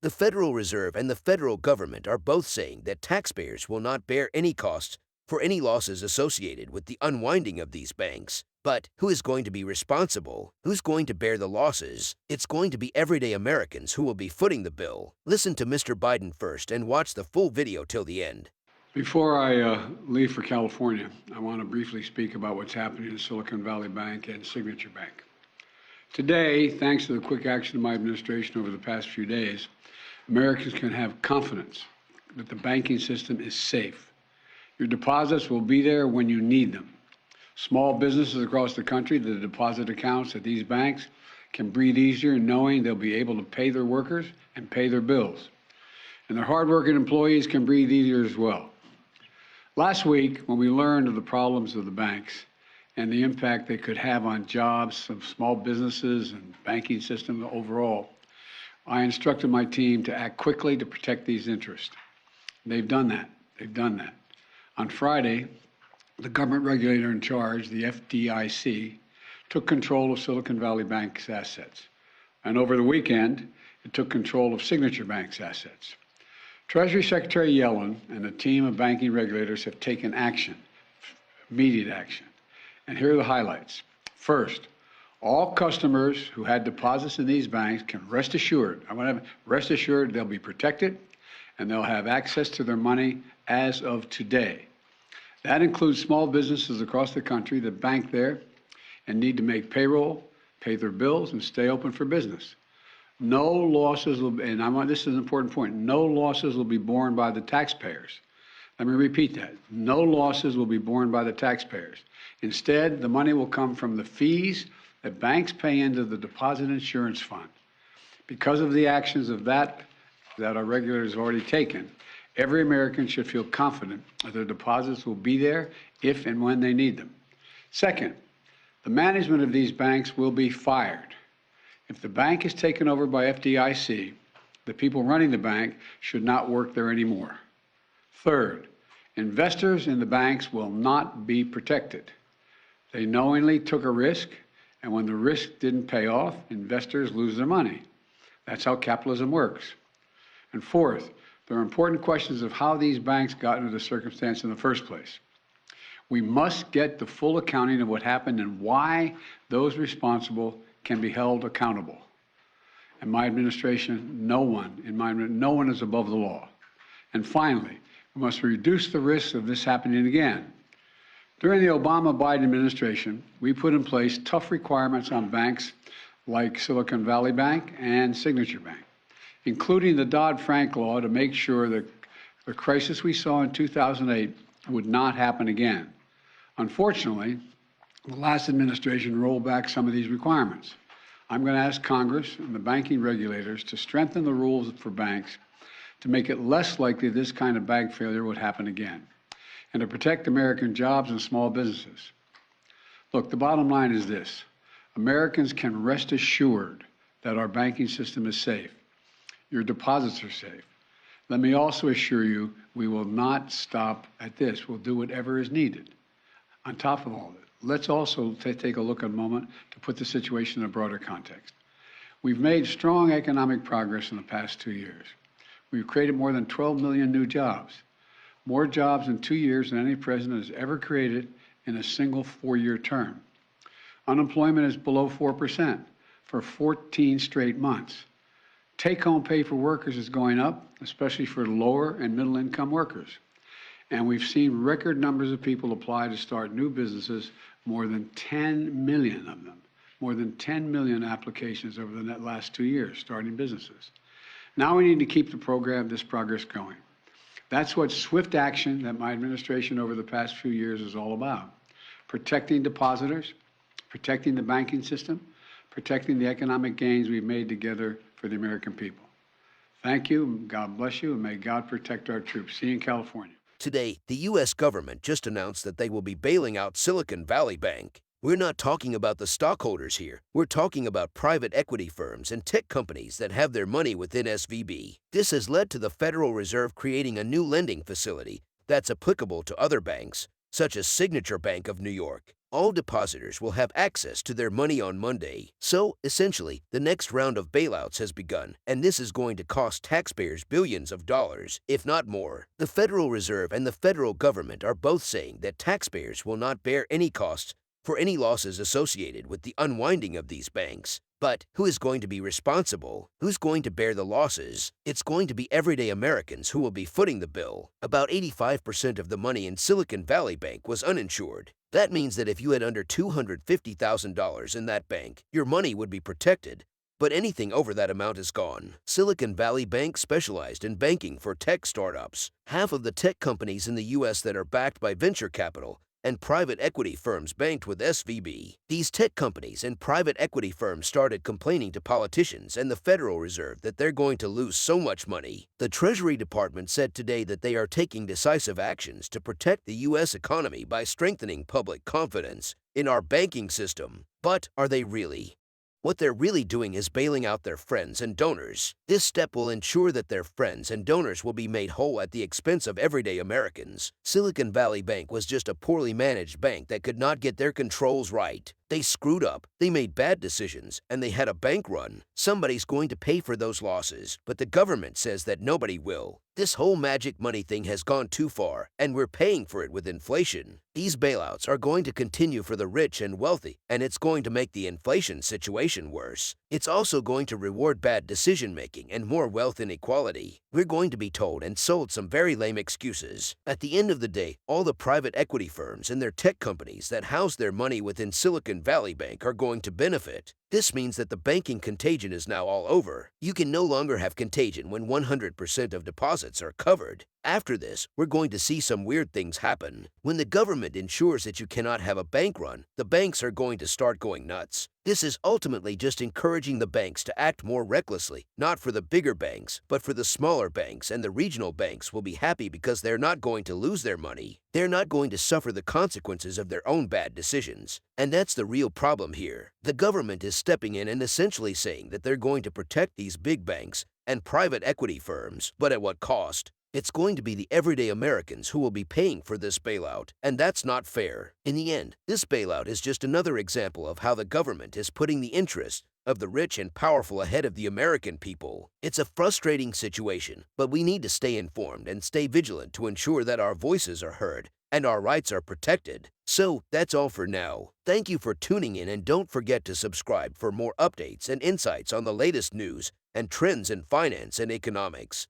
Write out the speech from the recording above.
The Federal Reserve and the federal government are both saying that taxpayers will not bear any costs for any losses associated with the unwinding of these banks. But who is going to be responsible? Who's going to bear the losses? It's going to be everyday Americans who will be footing the bill. Listen to Mr. Biden first and watch the full video till the end. Before I leave for California, I want to briefly speak about what's happening in Silicon Valley Bank and Signature Bank. Today, thanks to the quick action of my administration over the past few days, Americans can have confidence that the banking system is safe. Your deposits will be there when you need them. Small businesses across the country, the deposit accounts at these banks can breathe easier knowing they'll be able to pay their workers and pay their bills. And their hardworking employees can breathe easier as well. Last week, when we learned of the problems of the banks and the impact they could have on jobs of small businesses and banking system overall, I instructed my team to act quickly to protect these interests. They've done that. They've done that. On Friday, the government regulator in charge, the FDIC, took control of Silicon Valley Bank's assets. And over the weekend, it took control of Signature Bank's assets. Treasury Secretary Yellen and a team of banking regulators have taken action, immediate action. And here are the highlights. First, all customers who had deposits in these banks can rest assured, rest assured they'll be protected and they'll have access to their money as of today. That includes small businesses across the country that bank there and need to make payroll, pay their bills, and stay open for business. No losses will, this is an important point, no losses will be borne by the taxpayers. Let me repeat that. No losses will be borne by the taxpayers. Instead, the money will come from the fees that banks pay into the Deposit Insurance Fund. Because of the actions of that our regulators have already taken, every American should feel confident that their deposits will be there if and when they need them. Second, the management of these banks will be fired. If the bank is taken over by FDIC, the people running the bank should not work there anymore. Third, investors in the banks will not be protected. They knowingly took a risk, and when the risk didn't pay off, investors lose their money. That's how capitalism works. And fourth, there are important questions of how these banks got into the circumstance in the first place. We must get the full accounting of what happened and why those responsible can be held accountable. In my administration, no one is above the law. And finally, we must reduce the risks of this happening again. During the Obama-Biden administration, we put in place tough requirements on banks like Silicon Valley Bank and Signature Bank, including the Dodd-Frank law to make sure that the crisis we saw in 2008 would not happen again. Unfortunately, the last administration rolled back some of these requirements. I'm going to ask Congress and the banking regulators to strengthen the rules for banks to make it less likely this kind of bank failure would happen again, and to protect American jobs and small businesses. Look, the bottom line is this. Americans can rest assured that our banking system is safe. Your deposits are safe. Let me also assure you we will not stop at this. We'll do whatever is needed. On top of all this, let's also take a look at a moment to put the situation in a broader context. We've made strong economic progress in the past 2 years. We've created more than 12 million new jobs, more jobs in 2 years than any president has ever created in a single 4-year term. Unemployment is below 4% for 14 straight months. Take-home pay for workers is going up, especially for lower and middle-income workers. And we've seen record numbers of people apply to start new businesses, more than 10 million of them, more than 10 million applications over the last 2 years starting businesses. Now we need to keep this progress going. That's what swift action that my administration over the past few years is all about. Protecting depositors, protecting the banking system, protecting the economic gains we've made together for the American people. Thank you, God bless you, and may God protect our troops. See you in California. Today, the U.S. government just announced that they will be bailing out Silicon Valley Bank. We're not talking about the stockholders here. We're talking about private equity firms and tech companies that have their money within SVB. This has led to the Federal Reserve creating a new lending facility that's applicable to other banks, such as Signature Bank of New York. All depositors will have access to their money on Monday. So, essentially, the next round of bailouts has begun, and this is going to cost taxpayers billions of dollars, if not more. The Federal Reserve and the federal government are both saying that taxpayers will not bear any costs for any losses associated with the unwinding of these banks. But who is going to be responsible? Who's going to bear the losses? It's going to be everyday Americans who will be footing the bill. About 85% of the money in Silicon Valley Bank was uninsured. That means that if you had under $250,000 in that bank, your money would be protected. But anything over that amount is gone. Silicon Valley Bank specialized in banking for tech startups. Half of the tech companies in the U.S. that are backed by venture capital and private equity firms banked with SVB. These tech companies and private equity firms started complaining to politicians and the Federal Reserve that they're going to lose so much money. The Treasury Department said today that they are taking decisive actions to protect the U.S. economy by strengthening public confidence in our banking system. But are they really? What they're really doing is bailing out their friends and donors. This step will ensure that their friends and donors will be made whole at the expense of everyday Americans. Silicon Valley Bank was just a poorly managed bank that could not get their controls right. They screwed up, they made bad decisions, and they had a bank run. Somebody's going to pay for those losses, but the government says that nobody will. This whole magic money thing has gone too far, and we're paying for it with inflation. These bailouts are going to continue for the rich and wealthy, and it's going to make the inflation situation worse. It's also going to reward bad decision-making and more wealth inequality. We're going to be told and sold some very lame excuses. At the end of the day, all the private equity firms and their tech companies that house their money within Silicon Valley Bank are going to benefit. This means that the banking contagion is now all over. You can no longer have contagion when 100% of deposits are covered. After this, we're going to see some weird things happen. When the government ensures that you cannot have a bank run, the banks are going to start going nuts. This is ultimately just encouraging the banks to act more recklessly, not for the bigger banks, but for the smaller banks, and the regional banks will be happy because they're not going to lose their money. They're not going to suffer the consequences of their own bad decisions. And that's the real problem here. The government is stepping in and essentially saying that they're going to protect these big banks and private equity firms, but at what cost? It's going to be the everyday Americans who will be paying for this bailout, and that's not fair. In the end, this bailout is just another example of how the government is putting the interests of the rich and powerful ahead of the American people. It's a frustrating situation, but we need to stay informed and stay vigilant to ensure that our voices are heard and our rights are protected. So, that's all for now. Thank you for tuning in, and don't forget to subscribe for more updates and insights on the latest news and trends in finance and economics.